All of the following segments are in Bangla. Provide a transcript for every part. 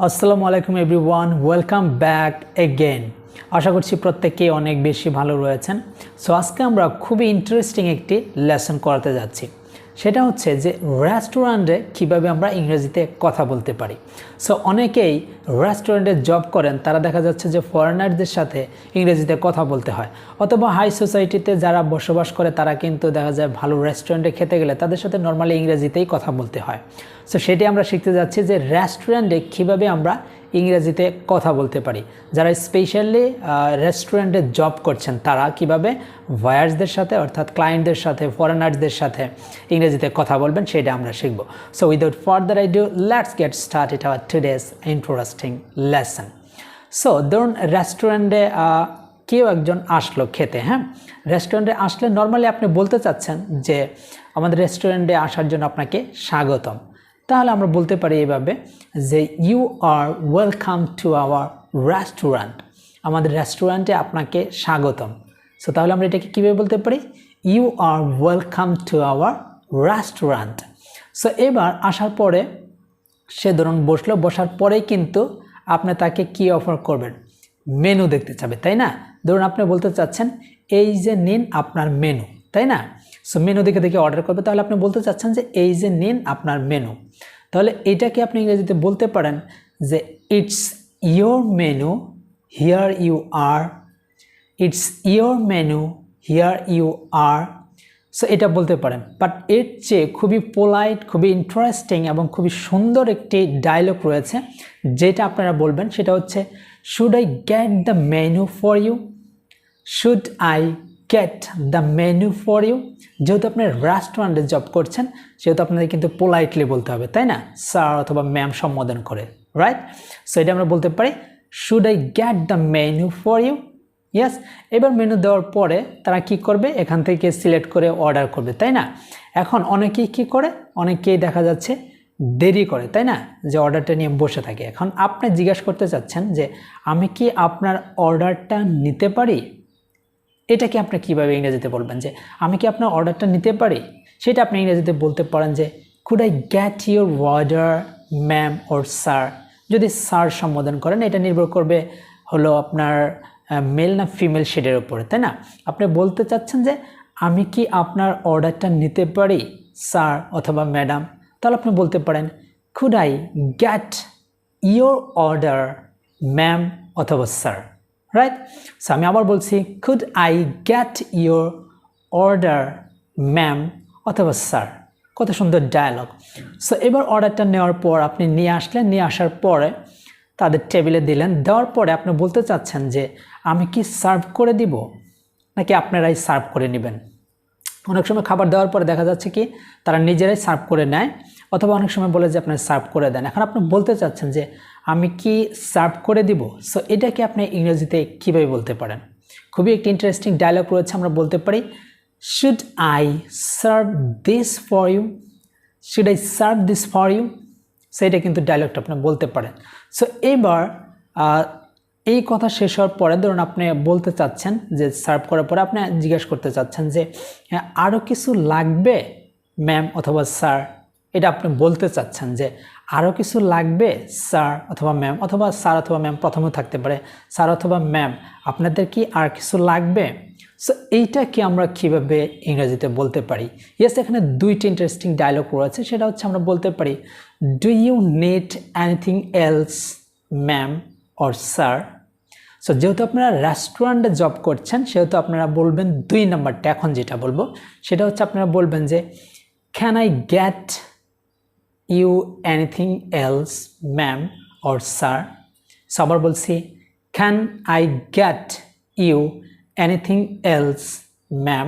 আসসালামু আলাইকুম এভরিওয়ান, ওয়েলকাম ব্যাক এগেইন। আশা করছি প্রত্যেকেই অনেক বেশি ভালো রয়েছেন। সো আজকে আমরা খুবই ইন্টারেস্টিং একটি লেসন করাতে যাচ্ছি। সেটা হচ্ছে যে রেস্টুরেন্টে কিভাবে আমরা ইংরেজিতে কথা বলতে পারি। সো অনেকেই রেস্টুরেন্টে জব করেন, তারা দেখা যাচ্ছে যে ফরেনারদের সাথে ইংরেজিতে কথা বলতে হয়, অথবা হাই সোসাইটিতে যারা বসবাস করে তারা কিন্তু দেখা যায় ভালো রেস্টুরেন্টে খেতে গেলে তাদের সাথে নর্মালি ইংরেজিতেই কথা বলতে হয়। সো সেটি আমরা শিখতে যাচ্ছি যে রেস্টুরেন্টে কীভাবে আমরা ইংরেজিতে কথা বলতে পারি। যারা স্পেশালি রেস্টুরেন্টে জব করছেন তারা কিভাবে ভায়ার্সদের সাথে অর্থাৎ ক্লায়েন্টদের সাথে ফরেনার্সদের সাথে ইংরেজিতে কথা বলবেন সেটা আমরা শিখব। So without further ado let's get started our today's interesting lesson. So ধরুন রেস্টুরেন্টে কেউ একজন আসলো খেতে, হ্যাঁ, রেস্টুরেন্টে আসলে নর্মালি আপনি বলতে চাচ্ছেন যে আমাদের রেস্টুরেন্টে আসার জন্য আপনাকে স্বাগতম। তাহলে আমরা বলতে পারি এইভাবে যে you are welcome to our restaurant, আমাদের রেস্টুরেন্টে আপনাকে স্বাগতম। সো তাহলে আমরা এটাকে কীভাবে বলতে পারি, you are welcome to our restaurant. So এবার আসার পরে সে ধরুন বসলো, বসার পরেই কিন্তু আপনি তাকে কি অফার করবেন, মেনু দেখতে চাবে, তাই না? ধরুন আপনি বলতে চাচ্ছেন এই যে নিন আপনার মেনু, তাই না? সো মেনু দেখে দেখে অর্ডার করবে, তাহলে আপনি বলতে চাচ্ছেন যে এই যে নিন আপনার মেনু। তাহলে এটাকে আপনি ইংরেজিতে বলতে পারেন যে it's your menu, here you are. It's your menu, here you are. So এটা বলতে পারেন। বাট এর চেয়ে খুবই পোলাইট, খুবই ইন্টারেস্টিং এবং খুবই সুন্দর একটি ডায়লগ রয়েছে যেটা আপনারা বলবেন, সেটা হচ্ছে should I get the menu for you. Should I get the menu for you. যেহেতু আপনি রেস্টুরেন্টে জব করছেন সেহেতু আপনাদের কিন্তু পোলাইটলি বলতে হবে, তাই না? স্যার অথবা ম্যাম সম্বোধন করে, রাইট? সো এটা আমরা বলতে পারি should I get the menu for you. Yes. এবার মেনু দেওয়ার পরে তারা কি করবে, এখান থেকে সিলেক্ট করে অর্ডার করবে, তাই না? এখন অনেকেই কি করে, অনেকেই দেখা যাচ্ছে দেরি করে, তাই না, যে অর্ডারটা নিয়ে বসে থাকে। এখন আপনি জিজ্ঞাসা করতে চাচ্ছেন যে আমি কি আপনার অর্ডারটা নিতে পারি। এটাকে আপনি কীভাবে ইংরেজিতে বলবেন যে আমি কি আপনার অর্ডারটা নিতে পারি, সেটা আপনি ইংরেজিতে বলতে পারেন যে could I get your order ma'am or sir. যদি স্যার সম্বোধন করেন এটা নির্ভর করবে হলো আপনার মেল না ফিমেল শেডের উপরে, তাই না? আপনি বলতে চাচ্ছেন যে আমি কি আপনার অর্ডারটা নিতে পারি স্যার অথবা ম্যাডাম, তাহলে আপনি বলতে পারেন could I get your order ma'am অথবা স্যার, রাইট? সো আমি আবার বলছি could I get your order ma'am অথবা স্যার। কত সুন্দর ডায়ালগ। সো এবার অর্ডারটা নেওয়ার পর আপনি নিয়ে আসলেন, নিয়ে আসার পরে তাদের টেবিলে দিলেন, দেওয়ার পরে আপনি বলতে চাচ্ছেন যে আমি কি সার্ভ করে দিব নাকি আপনারাই সার্ভ করে নেবেন। অনেক সময় খাবার দেওয়ার পরে দেখা যাচ্ছে কি তারা নিজেরাই সার্ভ করে নেয়, অথবা অনেক সময় বলে যে আপনারা সার্ভ করে দেন। এখন আপনি বলতে চাচ্ছেন যে আমি কি সার্ভ করে দিব। সো এটাকে আপনি ইংরেজিতে কীভাবে বলতে পারেন, খুবই একটি ইন্টারেস্টিং ডায়লগ রয়েছে। আমরা বলতে পারি should I serve this for you. Should I serve this for you. So এটা কিন্তু ডায়লগটা আপনি বলতে পারেন। সো এবার এই কথা শেষ হওয়ার পরে ধরুন আপনি বলতে চাচ্ছেন যে সার্ভ করার পরে আপনি জিজ্ঞাসা করতে চাচ্ছেন যে হ্যাঁ আরও কিছু লাগবে ম্যাম অথবা স্যার। এটা আপনি বলতে চাচ্ছেন যে আরও কিছু লাগবে স্যার অথবা ম্যাম, অথবা স্যার অথবা ম্যাম প্রথমেও থাকতে পারে, স্যার অথবা ম্যাম আপনাদের কি আর কিছু লাগবে। সো এইটাকে আমরা কীভাবে ইংরেজিতে বলতে পারি। ইয়েস, এখানে দুইটি ইন্টারেস্টিং ডায়লগ রয়েছে। সেটা হচ্ছে আমরা বলতে পারি do you need anything else ma'am or sir. So যেহেতু আপনারা রেস্টুরেন্টে জব করছেন সেহেতু আপনারা বলবেন 2 নম্বরটা। এখন যেটা বলবো সেটা হচ্ছে আপনারা বলবেন যে can I get you anything else ma'am or sir. So আবার বলছি can I get you anything else ma'am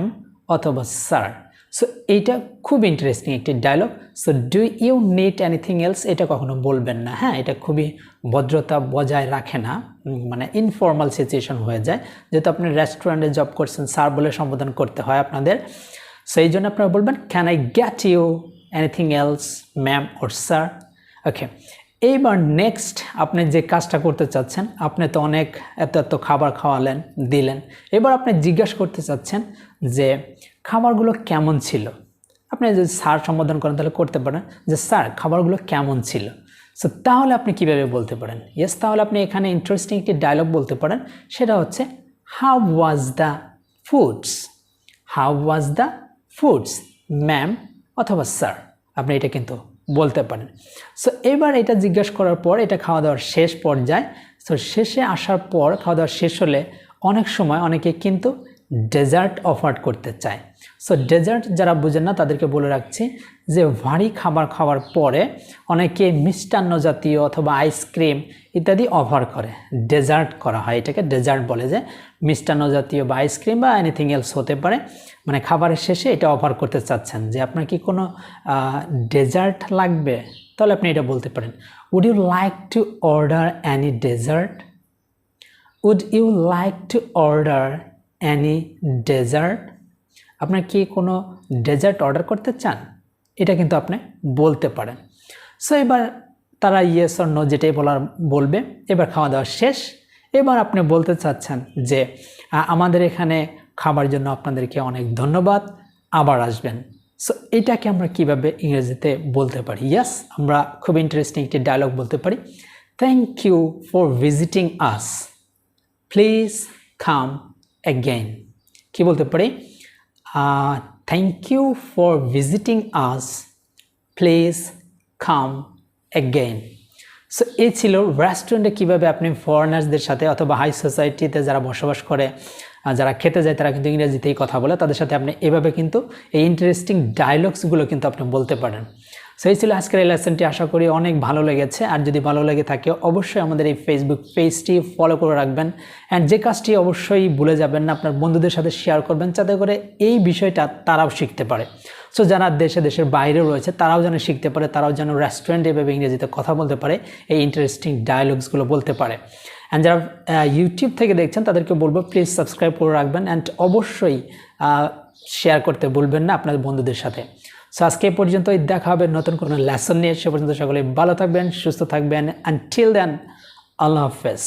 অথবা স্যার। সো এইটা খুব ইন্টারেস্টিং একটি dialogue. So do you need anything else এটা কখনো বলবেন না, হ্যাঁ, এটা খুবই ভদ্রতা বজায় রাখে না, মানে ইনফর্মাল সিচুয়েশন হয়ে যায়। যেহেতু আপনি রেস্টুরেন্টে জব করছেন স্যার বলে সম্বোধন করতে হয় আপনাদের। সো এই জন্য আপনারা বলবেন can I get you anything else ma'am or sir. Okay, এইবার নেক্সট আপনি যে কাজটা করতে চাচ্ছেন, আপনি তো অনেক এত খাবার খাওয়ালেন দিলেন, এবার আপনি জিজ্ঞাসা করতে চাচ্ছেন যে খাবারগুলো কেমন ছিল। আপনি যদি স্যার সম্বোধন করেন তাহলে করতে পারেন যে স্যার খাবারগুলো কেমন ছিল। সো তাহলে আপনি কিভাবে বলতে পারেন? ইয়েস, তাহলে আপনি এখানে ইন্টারেস্টিং একটি ডায়লগ বলতে পারেন, সেটা হচ্ছে how was the foods, how was the foods ma'am অথবা স্যার, আপনি এটা কিন্তু বলতে পারেন। সো এবার এটা জিজ্ঞাসা করার পর এটা খাওয়া দাওয়ার শেষ পর্যায়ে, সো শেষে আসার পর খাওয়া দাওয়া শেষ হলে অনেক সময় অনেকে কিন্তু ডেজার্ট অফার করতে চায়। সো ডেজার্ট যারা বোঝেন না তাদেরকে বলে রাখছি যে ভারী খাবার খাওয়ার পরে অনেকে মিষ্টান্ন জাতীয় অথবা আইসক্রিম ইত্যাদি অফার করে, ডেজার্ট করা হয়, এটাকে ডেজার্ট বলে, যে মিষ্টান্ন জাতীয় বা আইসক্রিম বা এনিথিং এলস হতে পারে, মানে খাবারের শেষে এটা অফার করতে চাচ্ছেন যে আপনার কি কোনো ডেজার্ট লাগবে, তাহলে আপনি এটা বলতে পারেন, would you like to order any dessert, would you like to order any dessert, আপনার কি কোনো ডেজার্ট অর্ডার করতে চান, এটা কিন্তু আপনি বলতে পারেন। সো এবার তারা ইয়েস অর নো যেটাই বলবে। এবার খাওয়া দাওয়া শেষ, এবার আপনি বলতে চাচ্ছেন যে আমাদের এখানে খাবার জন্য আপনাদেরকে অনেক ধন্যবাদ, আবার আসবেন। সো এটাকে আমরা কিভাবে ইংরেজিতে বলতে পারি? ইয়েস, আমরা খুব ইন্টারেস্টিং একটি ডায়লগ বলতে পারি, thank you for visiting us, please come again. কি বলতে পারি? Thank you for visiting us, please come again. So এই ছিল রেস্টুরেন্টে কীভাবে আপনি ফরেনার্সদের সাথে অথবা হাই সোসাইটিতে যারা বসবাস করে, যারা খেতে যায় তারা কিন্তু ইংরেজিতেই কথা বলে, তাদের সাথে আপনি এভাবে কিন্তু এই ইন্টারেস্টিং ডায়লগসগুলো কিন্তু আপনি বলতে পারেন। সো এই ছিল আজকের এই লেসনটি, আশা করি অনেক ভালো লেগেছে। আর যদি ভালো লেগে থাকে অবশ্যই আমাদের এই ফেসবুক পেজটি ফলো করে রাখবেন, অ্যান্ড যে কাজটি অবশ্যই ভুলে যাবেন না, আপনার বন্ধুদের সাথে শেয়ার করবেন যাতে করে এই বিষয়টা তারাও শিখতে পারে। সো যারা দেশের বাইরেও রয়েছে তারাও যেন শিখতে পারে, তারাও যেন রেস্টুরেন্টে এভাবে ইংরেজিতে কথা বলতে পারে, এই ইন্টারেস্টিং ডায়লগসগুলো বলতে পারে। অ্যান্ড যারা ইউটিউব থেকে দেখছেন তাদেরকে বলবো প্লিজ সাবস্ক্রাইব করে রাখবেন, অ্যান্ড অবশ্যই শেয়ার করতে ভুলবেন না আপনাদের বন্ধুদের সাথে। সো আজকে এই পর্যন্তই, দেখা হবে নতুন কোনো লেসন নিয়ে। সে পর্যন্ত সকলে ভালো থাকবেন, সুস্থ থাকবেন। আনটিল দেন, আল্লাহ হাফেজ।